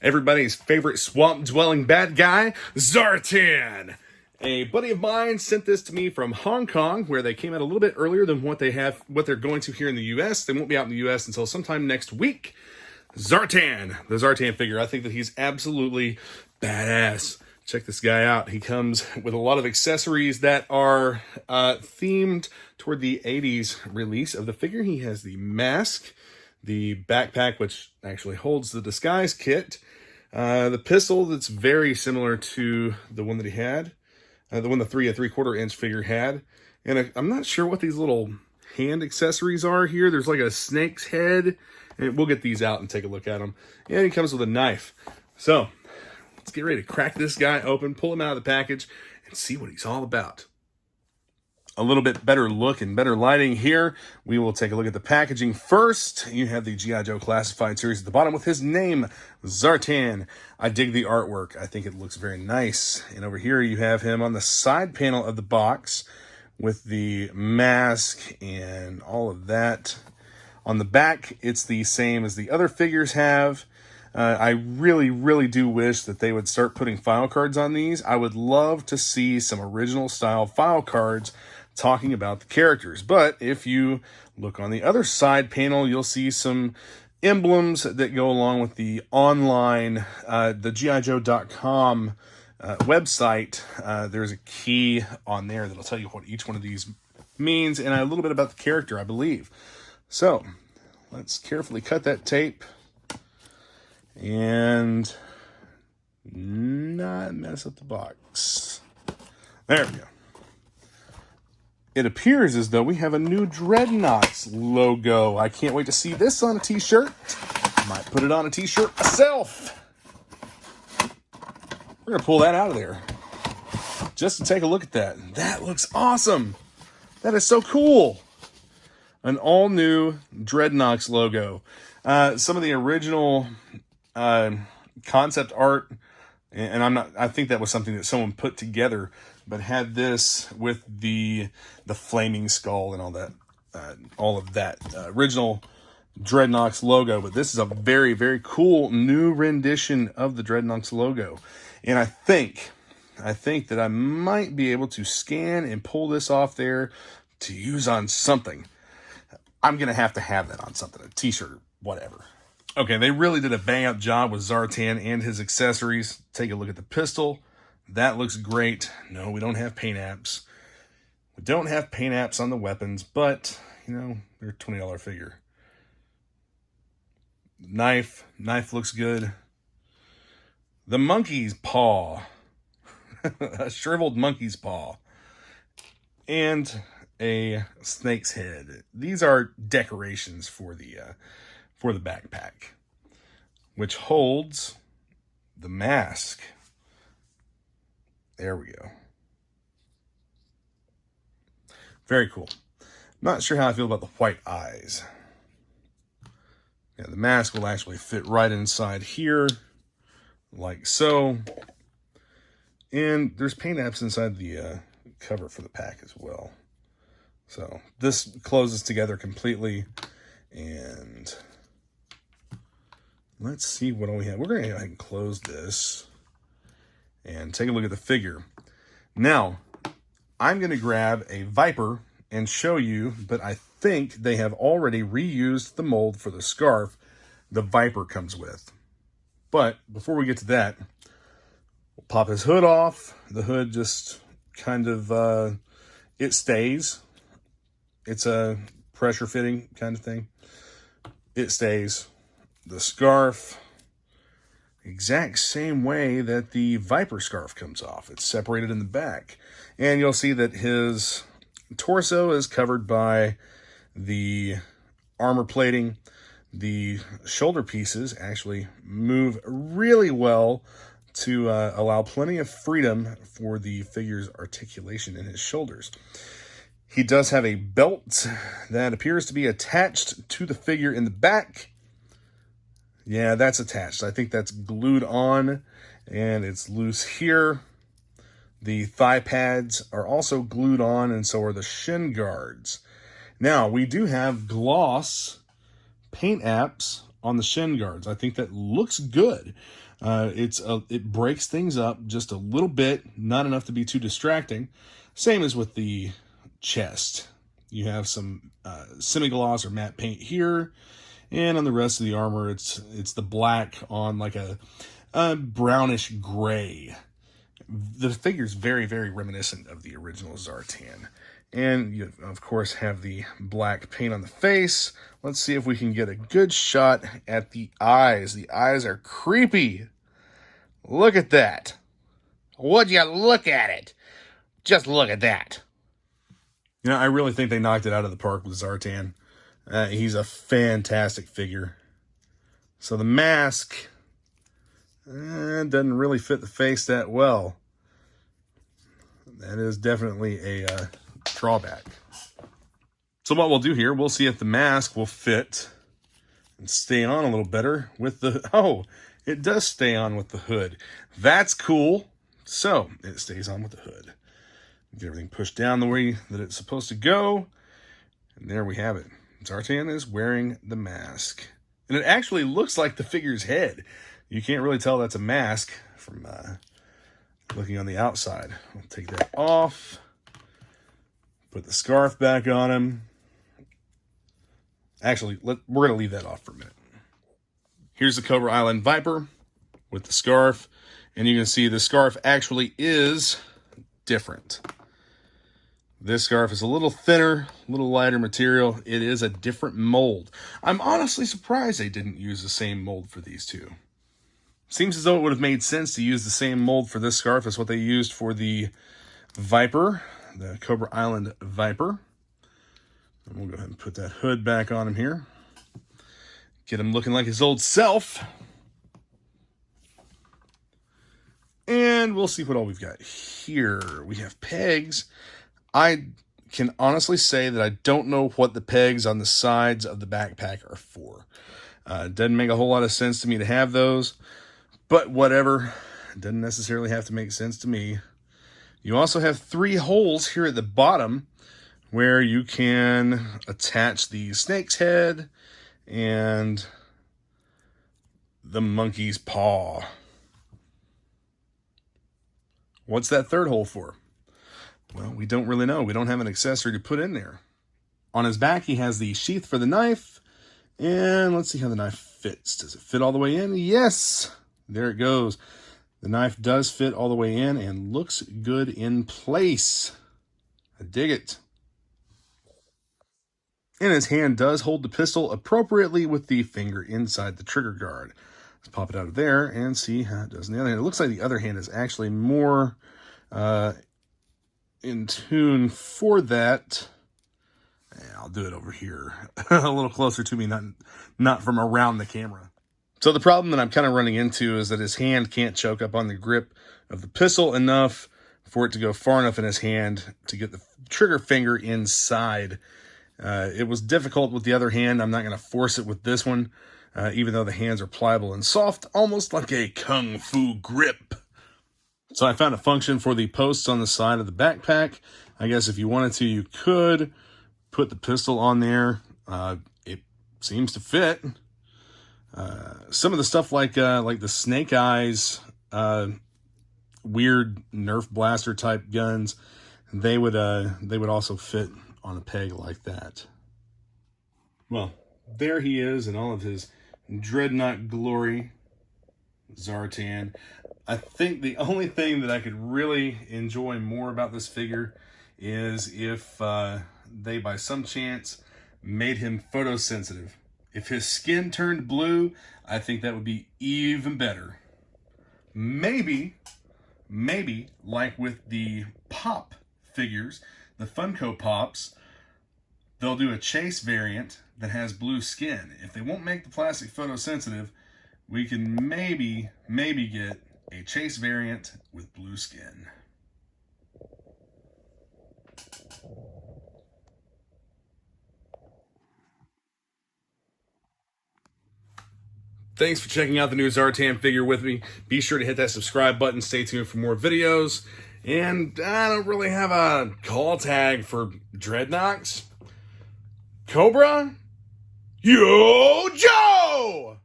Everybody's favorite swamp-dwelling bad guy, Zartan. A buddy of mine sent this to me from Hong Kong, where they came out a little bit earlier than what they're going to here in the U.S. They won't be out in the U.S. until sometime next week. Zartan, the Zartan figure. I think that he's absolutely badass. Check this guy out. He comes with a lot of accessories that are themed toward the 80s release of the figure. He has the mask, the backpack, which actually holds the disguise kit, the pistol that's very similar to the one that he had, the one the 3 3/4 inch figure had. And I'm not sure what these little hand accessories are here. There's like a snake's head, and we'll get these out and take a look at them. And he comes with a knife. So let's get ready to crack this guy open, pull him out of the package, and see what he's all about. A little bit better look and better lighting here. We will take a look at the packaging first. You have the GiJoe Joe Classified series at the bottom with his name, Zartan. I dig the artwork. I think it looks very nice. And over here you have him on the side panel of the box with the mask and all of that. On the back, it's the same as the other figures have. I really do wish that they would start putting file cards on these. I would love to see some original style file cards talking about the characters. But if you look on the other side panel, you'll see some emblems that go along with the online, the GiJoe.com website. There's a key on there that'll tell you what each one of these means and a little bit about the character, I believe. So let's carefully cut that tape and not mess up the box. There we go. It appears as though we have a new Dreadnoks logo. I can't wait to see this on a t-shirt. Might put it on a t-shirt myself. We're gonna pull that out of there just to take a look at that. That looks awesome. That is so cool. An all-new Dreadnoks logo. Some of the original concept art, and I think that was something that someone put together, but had this with the flaming skull and all of that original Dreadnoks logo. But this is a very cool new rendition of the Dreadnoks logo, and I think that I might be able to scan and pull this off there to use on something. I'm gonna have that on something, a t-shirt, whatever. Okay, they really did a bang-up job with Zartan and his accessories. Take a look at the pistol. That looks great. No, we don't have paint apps. We don't have paint apps on the weapons, but, you know, they're a $20 figure. Knife looks good. The monkey's paw. A shriveled monkey's paw. And a snake's head. These are decorations for the backpack, which holds the mask. There we go. Very cool. Not sure how I feel about the white eyes. Yeah, the mask will actually fit right inside here, like so. And there's paint apps inside the cover for the pack as well. So this closes together completely, and let's see what we have. We're going to go ahead and close this and take a look at the figure. Now, I'm going to grab a Viper and show you, but I think they have already reused the mold for the scarf the Viper comes with. But before we get to that, we'll pop his hood off. The hood just kind of, it stays. It's a pressure fitting kind of thing. It stays. The scarf, exact same way that the Viper scarf comes off. It's separated in the back. And you'll see that his torso is covered by the armor plating. The shoulder pieces actually move really well to allow plenty of freedom for the figure's articulation in his shoulders. He does have a belt that appears to be attached to the figure in the back. Yeah, that's attached. I think that's glued on, and it's loose here. The thigh pads are also glued on, and so are the shin guards. Now, we do have gloss paint apps on the shin guards. I think that looks good. It breaks things up just a little bit, not enough to be too distracting. Same as with the chest. You have some semi-gloss or matte paint here, and on the rest of the armor, it's the black on like a brownish gray. The figure's very, very reminiscent of the original Zartan. And you, of course, have the black paint on the face. Let's see if we can get a good shot at the eyes. The eyes are creepy. Look at that. Would you look at it? Just look at that. You know, I really think they knocked it out of the park with Zartan. He's a fantastic figure. So the mask doesn't really fit the face that well. That is definitely a drawback. So what we'll do here, we'll see if the mask will fit and stay on a little better with the... Oh, it does stay on with the hood. That's cool. So it stays on with the hood. Get everything pushed down the way that it's supposed to go. And there we have it. Zartan is wearing the mask. And it actually looks like the figure's head. You can't really tell that's a mask from looking on the outside. I'll take that off. Put the scarf back on him. Actually, we're going to leave that off for a minute. Here's the Cobra Island Viper with the scarf. And you can see the scarf actually is different. This scarf is a little thinner, a little lighter material. It is a different mold. I'm honestly surprised they didn't use the same mold for these two. Seems as though it would have made sense to use the same mold for this scarf as what they used for the Viper, the Cobra Island Viper. And we'll go ahead and put that hood back on him here. Get him looking like his old self. And we'll see what all we've got here. We have pegs. I can honestly say that I don't know what the pegs on the sides of the backpack are for. It doesn't make a whole lot of sense to me to have those. But whatever, it doesn't necessarily have to make sense to me. You also have 3 holes here at the bottom where you can attach the snake's head and the monkey's paw. What's that 3rd hole for? Well, we don't really know. We don't have an accessory to put in there. On his back, he has the sheath for the knife. And let's see how the knife fits. Does it fit all the way in? Yes! There it goes. The knife does fit all the way in and looks good in place. I dig it. And his hand does hold the pistol appropriately with the finger inside the trigger guard. Let's pop it out of there and see how it does on the other hand. It looks like the other hand is actually more in tune for that. I'll do it over here. A little closer to me, not from around the camera. So the problem that I'm kind of running into is that his hand can't choke up on the grip of the pistol enough for it to go far enough in his hand to get the trigger finger inside. It was difficult with the other hand. I'm not going to force it with this one, even though the hands are pliable and soft, almost like a kung fu grip. So I found a function for the posts on the side of the backpack. I guess if you wanted to, you could put the pistol on there. It seems to fit. Some of the stuff like the Snake Eyes, weird Nerf blaster type guns, they would also fit on a peg like that. Well, there he is in all of his dreadnought glory, Zartan. I think the only thing that I could really enjoy more about this figure is if they, by some chance, made him photosensitive. If his skin turned blue, I think that would be even better. Maybe like with the Pop figures, the Funko Pops, they'll do a chase variant that has blue skin. If they won't make the plastic photosensitive, we can maybe get a chase variant with blue skin. Thanks for checking out the new Zartan figure with me. Be sure to hit that subscribe button. Stay tuned for more videos. And I don't really have a call tag for Dreadnoks. Cobra? Yooo Joe!